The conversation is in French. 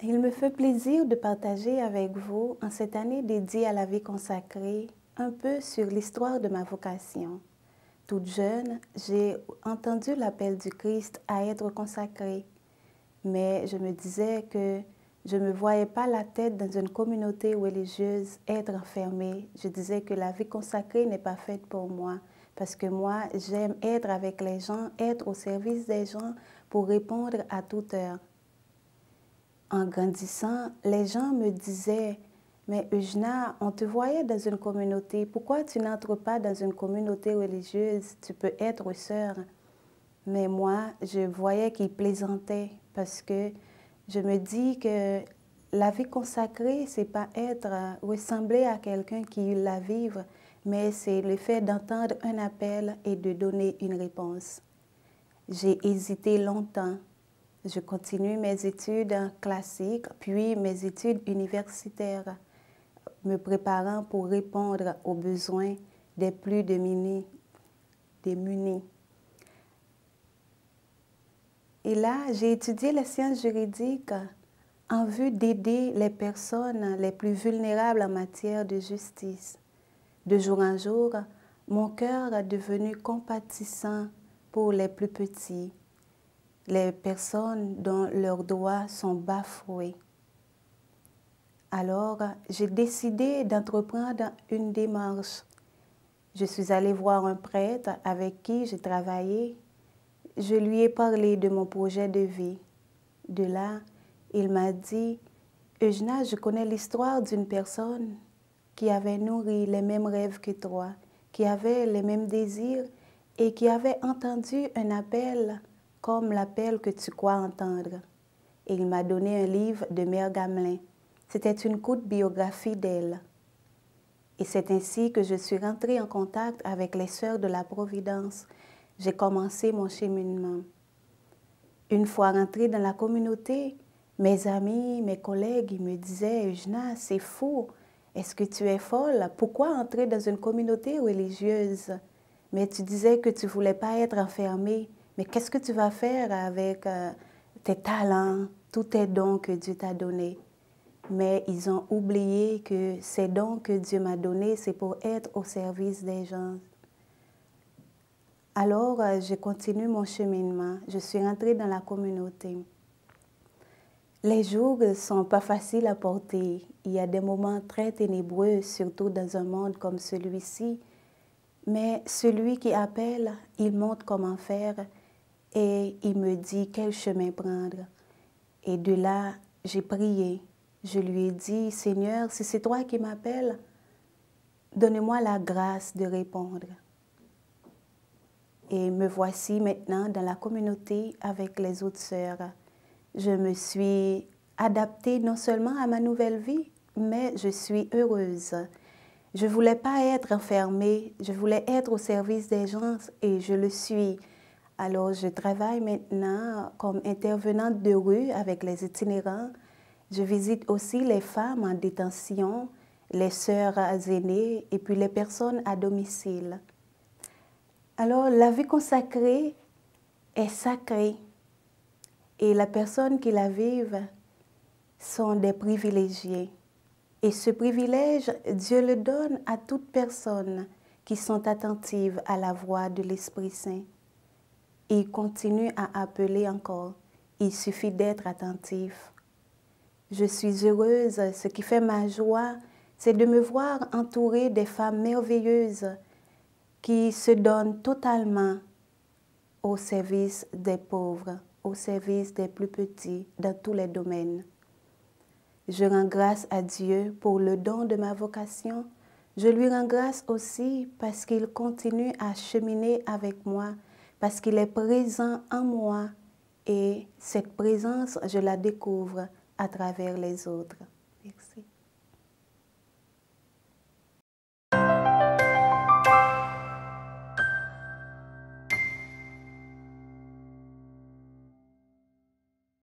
Il me fait plaisir de partager avec vous, en cette année dédiée à la vie consacrée, un peu sur l'histoire de ma vocation. Toute jeune, j'ai entendu l'appel du Christ à être consacrée, mais je me disais que je ne me voyais pas la tête dans une communauté religieuse, être enfermée. Je disais que la vie consacrée n'est pas faite pour moi, parce que moi, j'aime être avec les gens, être au service des gens pour répondre à toute heure. En grandissant, les gens me disaient « Mais Eugénia, on te voyait dans une communauté, pourquoi tu n'entres pas dans une communauté religieuse? Tu peux être sœur. » Mais moi, je voyais qu'ils plaisantaient parce que je me dis que la vie consacrée, c'est pas être, ressembler à quelqu'un qui la vive, mais c'est le fait d'entendre un appel et de donner une réponse. J'ai hésité longtemps. Je continue mes études classiques, puis mes études universitaires, me préparant pour répondre aux besoins des plus démunis. Et là, j'ai étudié les sciences juridiques en vue d'aider les personnes les plus vulnérables en matière de justice. De jour en jour, mon cœur est devenu compatissant pour les plus petits, les personnes dont leurs droits sont bafoués. Alors, j'ai décidé d'entreprendre une démarche. Je suis allée voir un prêtre avec qui j'ai travaillé. Je lui ai parlé de mon projet de vie. De là, il m'a dit « Eugénia, je connais l'histoire d'une personne qui avait nourri les mêmes rêves que toi, qui avait les mêmes désirs et qui avait entendu un appel comme l'appel que tu crois entendre. » Et il m'a donné un livre de Mère Gamelin. C'était une courte biographie d'elle. Et c'est ainsi que je suis rentrée en contact avec les Sœurs de la Providence. J'ai commencé mon cheminement. Une fois rentrée dans la communauté, mes amis, mes collègues, ils me disaient « Eugénia, c'est fou, est-ce que tu es folle? Pourquoi entrer dans une communauté religieuse? Mais tu disais que tu ne voulais pas être enfermée. Mais qu'est-ce que tu vas faire avec tes talents, tous tes dons que Dieu t'a donnés? » Mais ils ont oublié que ces dons que Dieu m'a donnés, c'est pour être au service des gens. Alors, je continue mon cheminement. Je suis rentrée dans la communauté. Les jours ne sont pas faciles à porter. Il y a des moments très ténébreux, surtout dans un monde comme celui-ci. Mais celui qui appelle, il montre comment faire et il me dit quel chemin prendre. Et de là, j'ai prié. Je lui ai dit, Seigneur, si c'est toi qui m'appelles, donne-moi la grâce de répondre. Et me voici maintenant dans la communauté avec les autres sœurs. Je me suis adaptée non seulement à ma nouvelle vie, mais je suis heureuse. Je ne voulais pas être enfermée, je voulais être au service des gens et je le suis. Alors je travaille maintenant comme intervenante de rue avec les itinérants. Je visite aussi les femmes en détention, les sœurs aînées et puis les personnes à domicile. Alors, la vie consacrée est sacrée et les personnes qui la vivent sont des privilégiés. Et ce privilège, Dieu le donne à toute personne qui sont attentives à la voix de l'Esprit Saint. Et il continue à appeler encore. Il suffit d'être attentif. Je suis heureuse, ce qui fait ma joie, c'est de me voir entourée des femmes merveilleuses qui se donnent totalement au service des pauvres, au service des plus petits, dans tous les domaines. Je rends grâce à Dieu pour le don de ma vocation. Je lui rends grâce aussi parce qu'il continue à cheminer avec moi, parce qu'il est présent en moi et cette présence, je la découvre à travers les autres.